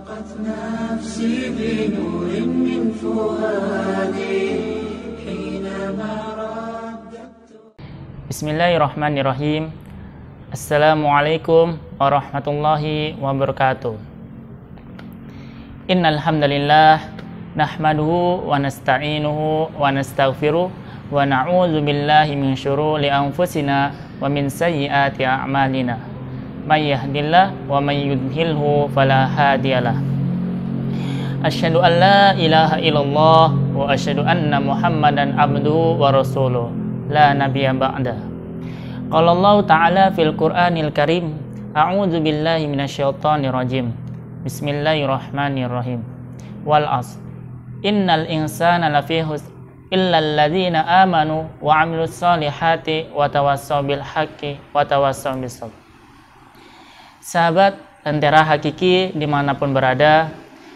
أشرقت نفسي بنور من فؤادي حينما رددت. Bismillahirrahmanirrahim. Assalamualaikum warahmatullahi wabarakatuh. Innal hamdalillah nahmaduhu wa nasta'inuhu wa nastaghfiruh wa na'udzu billahi min syururi anfusina wa min sayyiati a'malina. May yahdihillahu wa may yudhlilhu fala hadiyalah. Asyhadu an la ilaha illallah wa asyhadu anna Muhammadan abduhu wa rasuluh la nabiyya ba'da. Qala Allah ta'ala fil Qur'anil Karim, a'udzu billahi minasyaitonir rajim. Bismillahirrahmanirrahim. Wal 'ashr. Innal insana lafi khusr illa alladzina amanu wa 'amilus solihati wa tawassaw bil haqqi wa tawassaw bis sabr. Sahabat Lentera Hakiki dimanapun berada,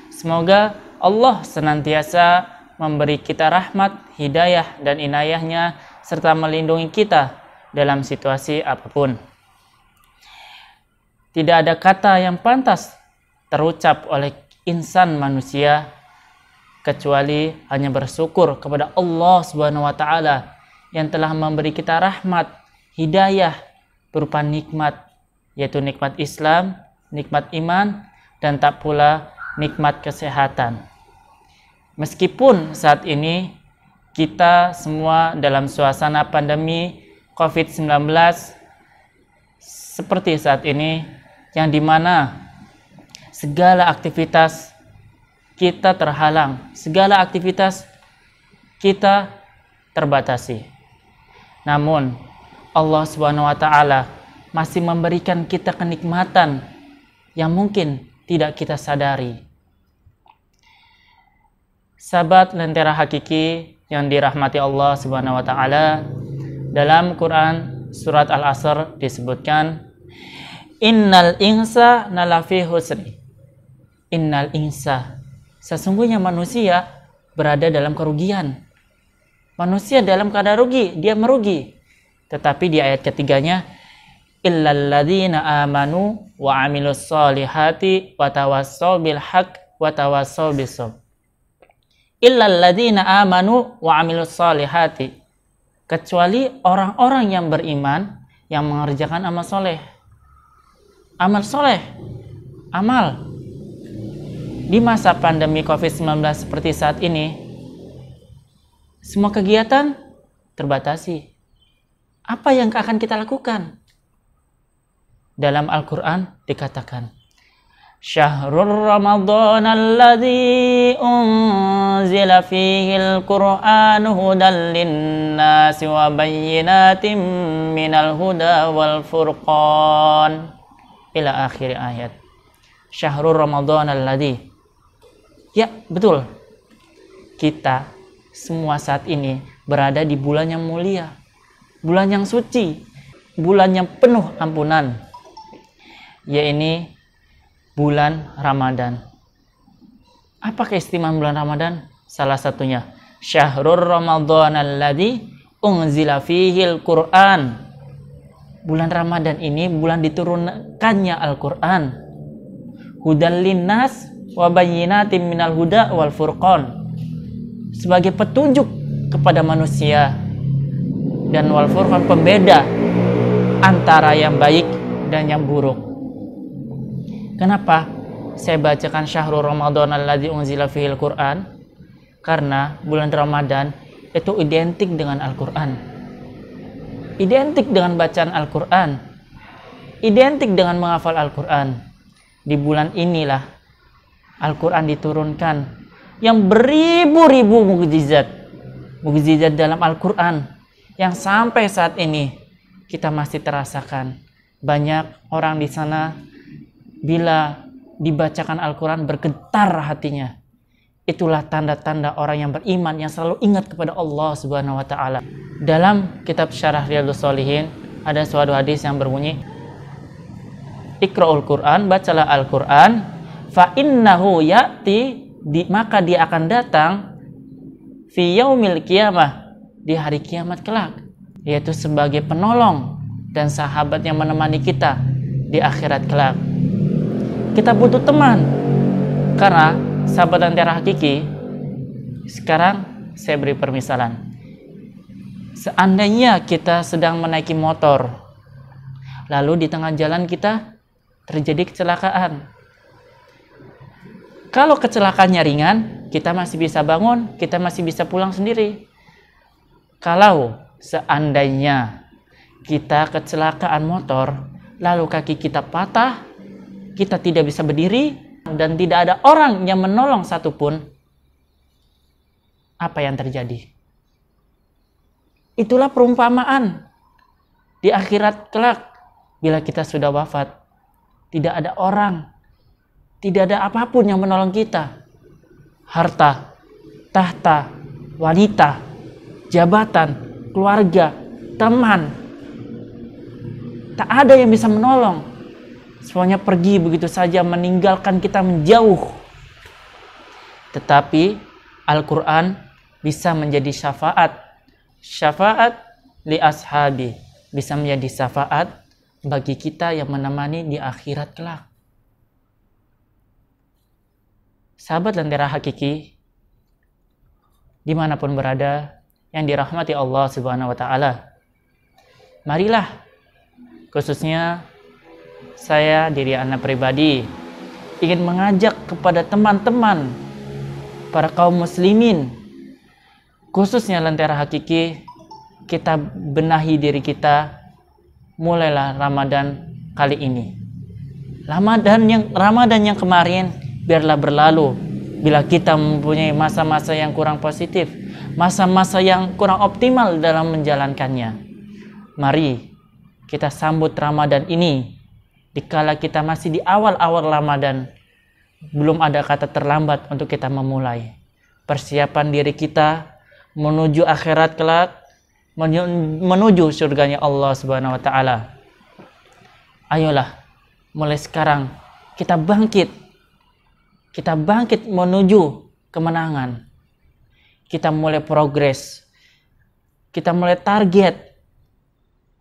semoga Allah senantiasa memberi kita rahmat, hidayah, dan inayahnya serta melindungi kita dalam situasi apapun. Tidak ada kata yang pantas terucap oleh insan manusia kecuali hanya bersyukur kepada Allah Subhanahu wa taala yang telah memberi kita rahmat, hidayah berupa nikmat, yaitu nikmat Islam, nikmat iman, dan tak pula nikmat kesehatan. Meskipun saat ini kita semua dalam suasana pandemi COVID-19 seperti saat ini, yang dimana segala aktivitas kita terhalang, segala aktivitas kita terbatasi. Namun Allah Subhanahu wa taala masih memberikan kita kenikmatan yang mungkin tidak kita sadari. Sahabat Lentera Hakiki yang dirahmati Allah Subhanahu wa taala, dalam Quran surat Al-Asr disebutkan, Innal insana lafi khusri. Innal insa, sesungguhnya manusia berada dalam kerugian. Manusia dalam keadaan rugi, dia merugi. Tetapi di ayat ketiganya, illalladzina amanu wa 'amilus solihati wa tawassaw bil haqq wa tawassaw bis sabr. Illalladzina amanu wa 'amilus solihati, kecuali orang-orang yang beriman yang mengerjakan amal soleh. Amal soleh, amal di masa pandemi COVID-19 seperti saat ini, semua kegiatan terbatasi. Apa yang akan kita lakukan? Dalam Al-Quran dikatakan, Syahrul Ramadan alladzi unzila fihil Qur'anu hudan linnasi wa bayyinatin minal huda wal furqan. Ila akhir ayat. Syahrul Ramadan alladzi. Ya, betul. Kita semua saat ini berada di bulan yang mulia, bulan yang suci, bulan yang penuh ampunan, yaitu bulan Ramadan. Apa keistimewaan bulan Ramadan? Salah satunya Syahrul Ramadan alladzi unzila fihil Qur'an. Bulan Ramadan ini bulan diturunkannya Al-Qur'an. Hudan linnas wa bayyinatin minal huda wal furqan. Sebagai petunjuk kepada manusia, dan wal furqan, pembeda antara yang baik dan yang buruk. Kenapa saya bacakan Syahrul Ramadan alladzi unzila fihil Qur'an? Karena bulan Ramadan itu identik dengan Al-Qur'an. Identik dengan bacaan Al-Qur'an. Identik dengan menghafal Al-Qur'an. Di bulan inilah Al-Qur'an diturunkan yang beribu-ribu mukjizat. Mukjizat dalam Al-Qur'an yang sampai saat ini kita masih terasakan. Banyak orang di sana bila dibacakan Al-Quran bergetar hatinya. Itulah tanda-tanda orang yang beriman yang selalu ingat kepada Allah Subhanahu wa taala. Dalam kitab Syarah Riyadhus Shalihin ada suatu hadis yang berbunyi, Iqra'ul Quran, bacalah Al-Quran, fa innahu ya'ti, maka dia akan datang fi yaumil qiyamah, di hari kiamat kelak, yaitu sebagai penolong dan sahabat yang menemani kita di akhirat kelak. Kita butuh teman. Karena sahabat lentera hakiki, sekarang saya beri permisalan. Seandainya kita sedang menaiki motor, lalu di tengah jalan kita terjadi kecelakaan. Kalau kecelakaannya ringan, kita masih bisa bangun, kita masih bisa pulang sendiri. Kalau seandainya kita kecelakaan motor, lalu kaki kita patah, kita tidak bisa berdiri, dan tidak ada orang yang menolong satupun, apa yang terjadi? Itulah perumpamaan di akhirat kelak. Bila kita sudah wafat, tidak ada orang, tidak ada apapun yang menolong kita. Harta, tahta, wanita, jabatan, keluarga, teman, tak ada yang bisa menolong. Semuanya pergi begitu saja, meninggalkan kita menjauh. Tetapi Al-Quran bisa menjadi syafaat. Syafaat li ashabi. Bisa menjadi syafaat bagi kita yang menemani di akhirat kelak. Sahabat lentera hakiki, dimanapun berada, yang dirahmati Allah Subhanahu wa Ta'ala, marilah, khususnya saya, diri anak pribadi, ingin mengajak kepada teman-teman para kaum muslimin, khususnya lentera hakiki, kita benahi diri kita. Mulailah Ramadan kali ini. Ramadan yang kemarin biarlah berlalu. Bila kita mempunyai masa-masa yang kurang positif, masa-masa yang kurang optimal dalam menjalankannya, mari kita sambut Ramadan ini. Dikala kita masih di awal-awal Ramadan, belum ada kata terlambat untuk kita memulai persiapan diri kita menuju akhirat kelak, menuju surganya Allah Subhanahu wa Ta'ala. Ayolah, mulai sekarang kita bangkit menuju kemenangan. Kita mulai progres, kita mulai target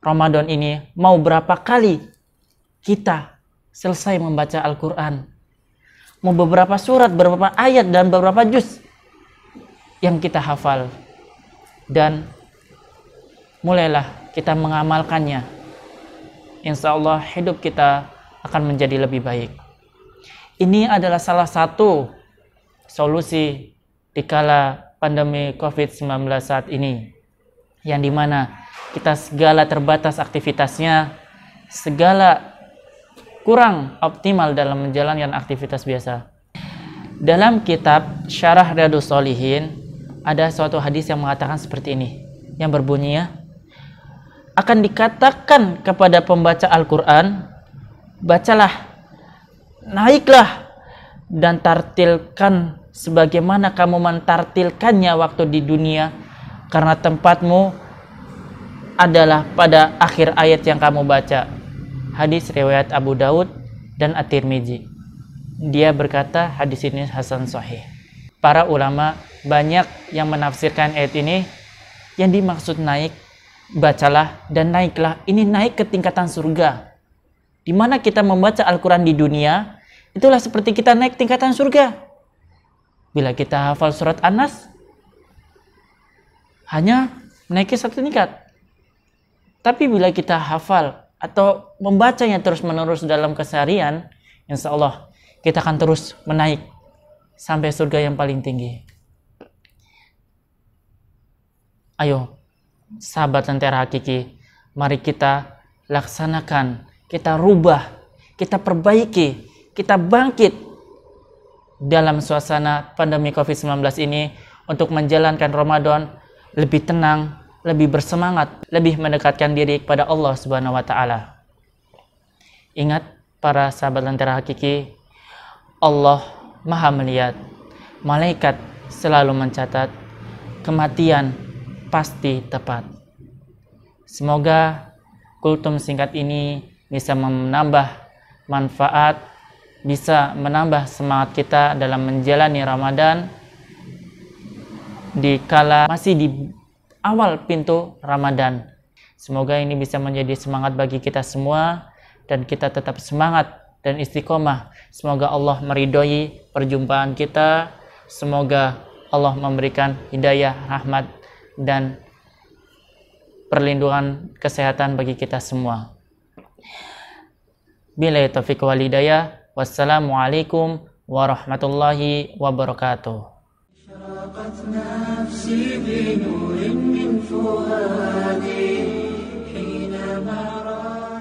Ramadan ini. Mau berapa kali kita selesai membaca Al-Quran? Mau beberapa surat, beberapa ayat, dan beberapa juz yang kita hafal. Dan mulailah kita mengamalkannya. Insya Allah hidup kita akan menjadi lebih baik. Ini adalah salah satu solusi dikala pandemi COVID-19 saat ini, yang dimana kita segala terbatas aktivitasnya, segala kurang optimal dalam menjalankan aktivitas biasa. Dalam kitab Syarah Riyadhus Shalihin ada suatu hadis yang mengatakan seperti ini, yang berbunyi, akan dikatakan kepada pembaca Al-Quran, bacalah, naiklah, dan tartilkan sebagaimana kamu mentartilkannya waktu di dunia, karena tempatmu adalah pada akhir ayat yang kamu baca. Hadis riwayat Abu Daud dan At-Tirmidzi. Dia berkata hadis ini hasan sahih. Para ulama banyak yang menafsirkan ayat ini, yang dimaksud naik, bacalah dan naiklah, ini naik ke tingkatan surga. Di mana kita membaca Al-Quran di dunia, itulah seperti kita naik tingkatan surga. Bila kita hafal surat An-Nas, hanya menaiki satu tingkat. Tapi bila kita hafal atau membacanya terus-menerus dalam keseharian, insya Allah kita akan terus menaik sampai surga yang paling tinggi. Ayo, sahabat lentera hakiki, mari kita laksanakan, kita rubah, kita perbaiki, kita bangkit dalam suasana pandemi COVID-19 ini untuk menjalankan Ramadan lebih tenang, lebih bersemangat, lebih mendekatkan diri kepada Allah Subhanahu wa Ta'ala. Ingat para sahabat lentera hakiki, Allah Maha melihat, malaikat selalu mencatat, kematian pasti tepat. Semoga kultum singkat ini bisa menambah manfaat, bisa menambah semangat kita dalam menjalani Ramadan di kala masih di awal pintu Ramadan. Semoga ini bisa menjadi semangat bagi kita semua, dan kita tetap semangat dan istiqomah. Semoga Allah meridhoi perjumpaan kita. Semoga Allah memberikan hidayah, rahmat, dan perlindungan kesehatan bagi kita semua. Billahi taufiq wal hidayah. Wassalamualaikum warahmatullahi wabarakatuh. أشرقت نفسي بنور من فؤادي حينما رأى